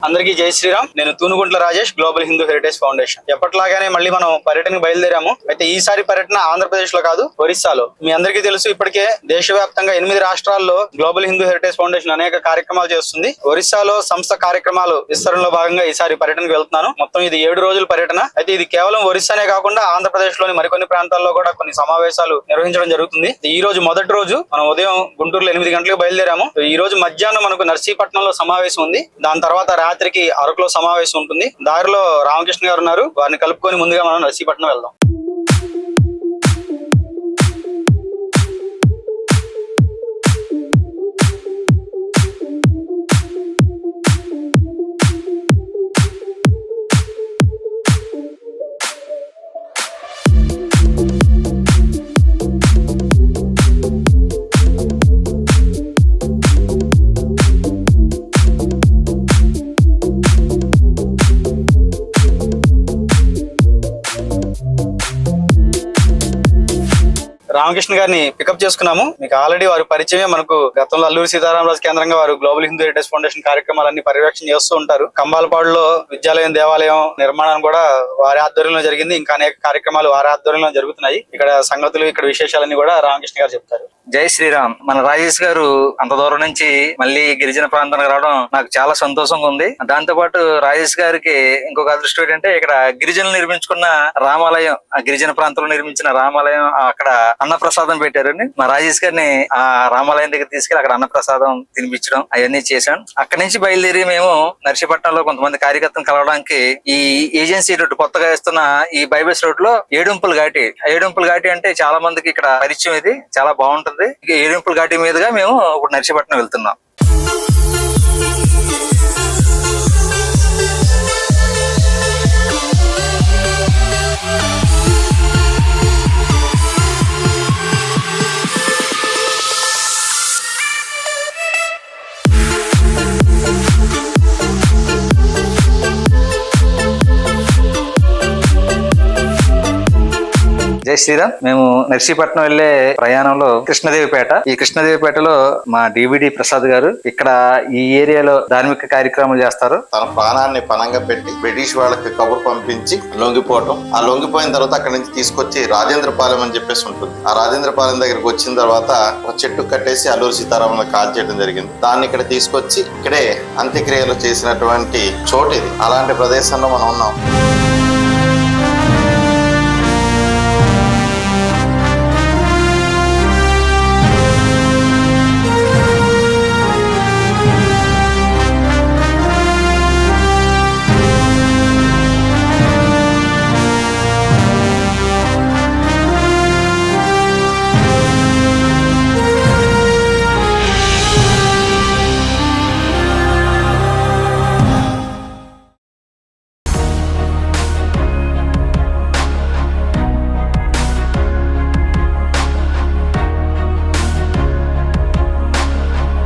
అందరికీ జై శ్రీరామ్. నేను Tunuguntla Rajesh, Global Hindu Heritage Foundation. ఎప్పటిలాగానే మళ్ళీ మనం పర్యటనకు బయలుదేరాము. అయితే ఈసారి పర్యటన ఆంధ్రప్రదేశ్ లో కాదు, ఒరిస్సాలో. మీ అందరికీ తెలుసు, ఇప్పటికే దేశవ్యాప్తంగా 8 రాష్ట్రాల్లో గ్లోబల్ హిందూ హెరిటేజ్ ఫౌండేషన్ అనేక కార్యక్రమాలు చేస్తుంది. ఒరిస్సాలో సంస్థ కార్యక్రమాలు విస్తరణలో భాగంగా ఈసారి పర్యటనకు వెళ్తున్నాను. మొత్తం ఇది 7 రోజుల పర్యటన. అయితే ఇది కేవలం ఒరిస్సానే కాకుండా ఆంధ్రప్రదేశ్ లోని మరికొన్ని ప్రాంతాల్లో కూడా కొన్ని సమావేశాలు నిర్వహించడం జరుగుతుంది. ఈ రోజు మొదటి రోజు మనం ఉదయం గుంటూరులో 8 గంటలకు బయలుదేరాము. ఈ రోజు మధ్యాహ్నం మనకు నర్సీపట్నంలో సమావేశం ఉంది. దాని తర్వాత రాత్రికి అరకులో సమావేశం ఉంటుంది. దారిలో రామకృష్ణ గారు ఉన్నారు, వారిని కలుపుకొని ముందుగా మనం నర్సీపట్నం వెళ్దాం. రామకృష్ణ గారిని పికప్ చేసుకున్నాము. మీకు ఆల్రెడీ వారి పరిచయమే. మనకు గతంలో అల్లూరి సీతారామరాజు కేంద్రంగా వారు గ్లోబల్ హిందూ హెరిటేజ్ ఫౌండేషన్ కార్యక్రమాలన్నీ పర్యవేక్షణ చేస్తూ ఉంటారు. కంబాలపాడులో విద్యాలయం, దేవాలయం నిర్మాణం కూడా వారి ఆధ్వర్యంలో జరిగింది. ఇంకా అనేక కార్యక్రమాలు వారి ఆధ్వర్యంలో జరుగుతున్నాయి. ఇక్కడ సంగతులు, ఇక్కడ విశేషాలన్నీ కూడా రామకృష్ణ గారు చెప్తారు. జై శ్రీరామ్. మన రాజేష్ గారు అంత దూరం నుంచి మళ్ళీ గిరిజన ప్రాంతానికి రావడం నాకు చాలా సంతోషంగా ఉంది. దాంతో పాటు రాజేష్ గారికి ఇంకొక అదృష్టం ఏంటంటే, ఇక్కడ గిరిజనులు నిర్మించుకున్న రామాలయం, ఆ గిరిజన ప్రాంతంలో నిర్మించిన రామాలయం, అక్కడ అన్నప్రసాదం పెట్టారండి. మా రాజేష్ గారిని ఆ రామాలయం దగ్గర తీసుకెళ్లి అక్కడ అన్నప్రసాదం తినిపించడం అవన్నీ చేశాం. అక్కడి నుంచి బయలుదేరి మేము నర్సీపట్నంలో కొంతమంది కార్యకర్తలను కలవడానికి ఈ ఏజెన్సీ రోడ్డు కొత్తగా వేస్తున్న ఈ బైబస్ రోడ్ లో ఏడుంపుల ఘాటి. ఏడుంపుల ఘాటి అంటే చాలా మందికి ఇక్కడ పరిచయం. ఇది చాలా బాగుంటుంది. ఏడుంపుల ఘాటి మీదుగా మేము ఇప్పుడు నర్సీపట్నం వెళ్తున్నాం. జై శ్రీరామ్. మేము నర్సీపట్నం వెళ్లే ప్రయాణంలో కృష్ణదేవిపేట, ఈ కృష్ణదేవిపేటలో మా డివిడి ప్రసాద్ గారు ఇక్కడ ఈ ఏరియాలో ధార్మిక కార్యక్రమాలు చేస్తారు. తన ప్రాణాన్ని పణంగా పెట్టి బ్రిటిష్ వాళ్ళకి కబురు పంపించి లొంగిపోవటం. ఆ లొంగిపోయిన తర్వాత అక్కడి నుంచి తీసుకొచ్చి రాజేంద్రపాలెం అని చెప్పేసి ఉంటుంది. ఆ రాజేంద్రపాలెం దగ్గరికి వచ్చిన తర్వాత ఒక చెట్టు కట్టేసి అల్లూరి సీతారామన్ కాల్ చేయడం జరిగింది. దాన్ని ఇక్కడ తీసుకొచ్చి ఇక్కడే అంత్యక్రియలు చేసినటువంటి చోటు ఇది. అలాంటి ప్రదేశంలో మనం ఉన్నాం.